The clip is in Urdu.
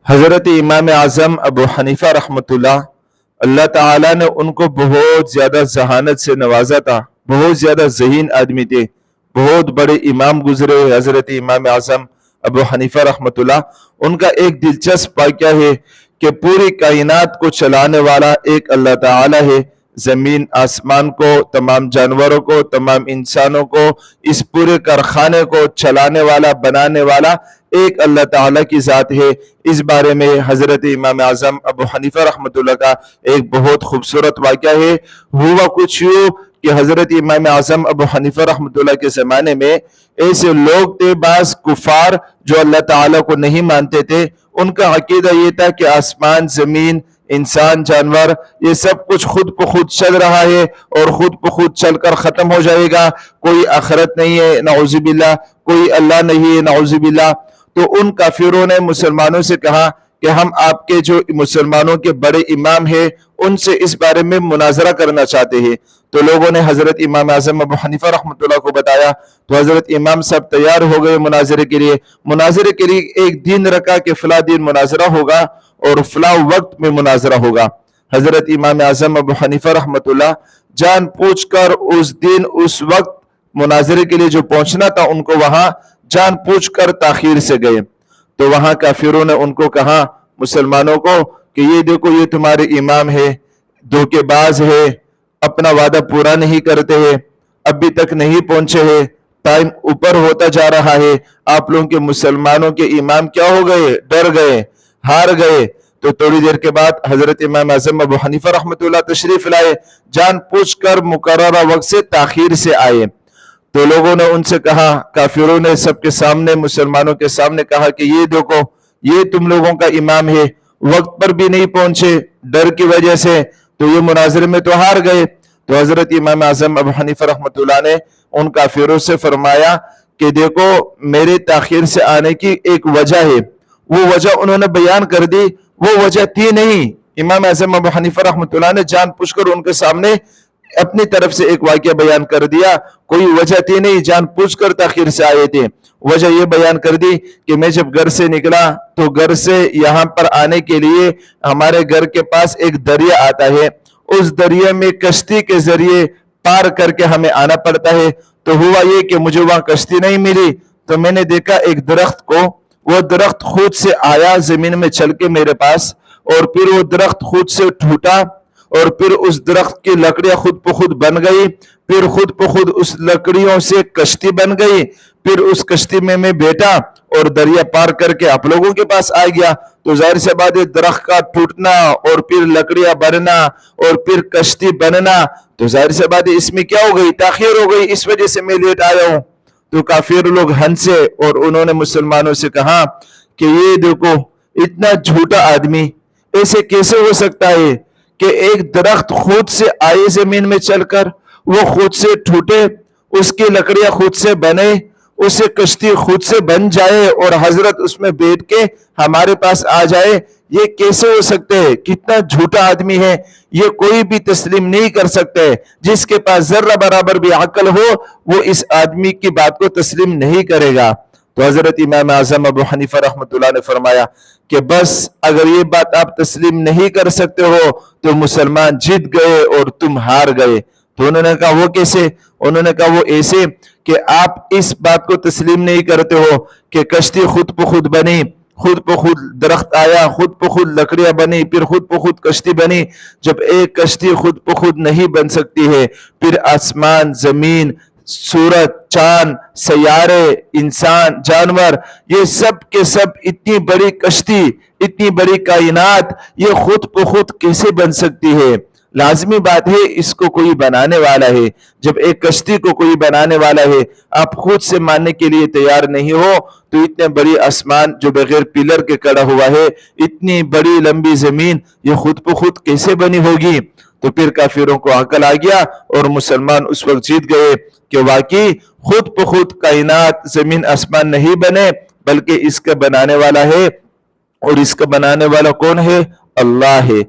حضرت امام اعظم ابو حنیفہ رحمۃ اللہ تعالیٰ نے ان کو بہت زیادہ ذہانت سے نوازا تھا، بہت زیادہ ذہین آدمی تھے، بہت بڑے امام گزرے ہوئے حضرت امام اعظم ابو حنیفہ رحمۃ اللہ۔ ان کا ایک دلچسپ واقعہ ہے کہ پوری کائنات کو چلانے والا ایک اللہ تعالیٰ ہے، زمین آسمان کو، تمام جانوروں کو، تمام انسانوں کو، اس پورے کارخانے کو چلانے والا، بنانے والا ایک اللہ تعالیٰ کی ذات ہے۔ اس بارے میں حضرت امام اعظم ابو حنیفہ رحمۃ اللہ کا ایک بہت خوبصورت واقعہ ہے۔ ہوا کچھ یوں کہ حضرت امام اعظم ابو حنیفہ رحمۃ اللہ کے زمانے میں ایسے لوگ تھے، بعض کفار جو اللہ تعالیٰ کو نہیں مانتے تھے، ان کا عقیدہ یہ تھا کہ آسمان، زمین، انسان، جانور، یہ سب کچھ خود بخود چل رہا ہے اور خود بخود چل کر ختم ہو جائے گا، کوئی آخرت نہیں ہے نعوذ باللہ، کوئی اللہ نہیں ہے نعوذ باللہ۔ تو ان کافروں نے مسلمانوں سے کہا کہ ہم آپ کے جو مسلمانوں کے بڑے امام ہیں ان سے اس بارے میں مناظرہ کرنا چاہتے ہیں۔ تو لوگوں نے حضرت امام اعظم ابو حنیفہ رحمۃ اللہ کو بتایا، تو حضرت امام صاحب تیار ہو گئے مناظرے کے لیے۔ مناظرے کے لیے ایک دن رکھا کہ فلاں دن مناظرہ ہوگا اور فلاں وقت میں مناظرہ ہوگا۔ حضرت امام اعظم ابو حنیفہ رحمۃ اللہ جان پوچھ کر اس دن اس وقت مناظرے کے لیے جو پہنچنا تھا ان کو وہاں جان پوچھ کر تاخیر سے گئے۔ تو وہاں کافروں نے ان کو کہا، مسلمانوں کو، کہ یہ دیکھو یہ تمہارے امام ہے، دھوکے باز ہے، اپنا وعدہ پورا نہیں کرتے ہیں، ابھی تک نہیں پہنچے ہیں، ٹائم اوپر ہوتا جا رہا ہے، آپ لوگوں کے مسلمانوں کے امام کیا ہو گئے؟ ڈر گئے، ہار گئے۔ تو تھوڑی دیر کے بعد حضرت امام اعظم ابو حنیفہ رحمۃ اللہ تشریف لائے، جان پوچھ کر مقررہ وقت سے تاخیر سے آئے۔ تو لوگوں نے ان سے کہا، کافروں نے سب کے سامنے، مسلمانوں کے سامنے کہا کہ یہ دیکھو یہ تم لوگوں کا امام ہے، وقت پر بھی نہیں پہنچے ڈر کی وجہ سے، تو یہ مناظرے میں تو ہار گئے۔ تو حضرت امام اعظم ابو حنیفہ رحمۃ اللہ نے ان کافروں سے فرمایا کہ دیکھو میرے تاخیر سے آنے کی ایک وجہ ہے، وہ وجہ انہوں نے بیان کر دی، وہ وجہ تھی نہیں۔ امام اعظم ابو حنیفہ رحمۃ اللہ نے جان پوچھ کر ان کے سامنے اپنی طرف سے ایک واقعہ بیان کر دیا، کوئی وجہ تھی نہیں، جان پوچھ کر تاخیر سے آئے تھے۔ وجہ یہ بیان کر دی کہ میں جب گھر سے نکلا تو گھر سے یہاں پر آنے کے لیے ہمارے گھر کے پاس ایک دریا آتا ہے، اس دریا میں کشتی کے ذریعے پار کر کے ہمیں آنا پڑتا ہے۔ تو ہوا یہ کہ مجھے وہاں کشتی نہیں ملی، تو میں نے دیکھا ایک درخت کو، وہ درخت خود سے آیا زمین میں چل کے میرے پاس، اور پھر وہ درخت خود سے ٹوٹا، اور پھر اس درخت کی لکڑیاں خود بخود بن گئی، پھر خود بخود اس لکڑیوں سے کشتی بن گئی، پھر اس کشتی میں میں بیٹھا اور دریا پار کر کے آپ لوگوں کے پاس آ گیا۔ تو ظاہر سے بات ہے درخت کا ٹوٹنا اور پھر لکڑیاں بننا اور پھر کشتی بننا، تو ظاہر سے بات ہے اس میں کیا ہو گئی؟ تاخیر ہو گئی، اس وجہ سے میں لیٹ آیا ہوں۔ تو کافر لوگ ہنسے اور انہوں نے مسلمانوں سے کہا کہ یہ دیکھو اتنا جھوٹا آدمی ایسے کیسے ہو سکتا ہے کہ ایک درخت خود سے آئے زمین میں چل کر، وہ خود سے ٹوٹے، اس کی لکڑیاں خود سے بنے، اسے کشتی خود سے بن جائے اور حضرت اس میں بیٹھ کے ہمارے پاس آ جائے، یہ کیسے ہو سکتے ہیں؟ کتنا جھوٹا آدمی ہے، یہ کوئی بھی تسلیم نہیں کر سکتے۔ جس کے پاس ذرہ برابر بھی عقل ہو وہ اس آدمی کی بات کو تسلیم نہیں کرے گا۔ تو حضرت امام اعظم ابو حنیفہ رحمۃ اللہ نے فرمایا کہ بس اگر یہ بات آپ تسلیم نہیں کر سکتے ہو تو مسلمان جیت گئے اور تم ہار گئے۔ تو انہوں نے کہا وہ کیسے؟ انہوں نے کہا وہ ایسے کہ آپ اس بات کو تسلیم نہیں کرتے ہو کہ کشتی خود بخود بنی، خود بخود درخت آیا، خود بخود لکڑیاں بنی، پھر خود بخود کشتی بنی۔ جب ایک کشتی خود بخود نہیں بن سکتی ہے، پھر آسمان، زمین، سورج، چاند، سیارے، انسان، جانور، یہ سب کے سب اتنی بڑی کشتی، اتنی بڑی کائنات، یہ خود بخود کیسے بن سکتی ہے؟ لازمی بات ہے اس کو کوئی بنانے والا ہے۔ جب ایک کشتی کو کوئی بنانے والا ہے، آپ خود سے ماننے کے لیے تیار نہیں ہو تو اتنے بڑی آسمان جو بغیر پلر کے کھڑا ہوا ہے، اتنی بڑی لمبی زمین، یہ خود بخود کیسے بنی ہوگی؟ تو پھر کافروں کو عقل آ گیا اور مسلمان اس وقت جیت گئے کہ واقعی خود بخود کائنات، زمین آسمان نہیں بنے، بلکہ اس کا بنانے والا ہے، اور اس کا بنانے والا کون ہے؟ اللہ ہے۔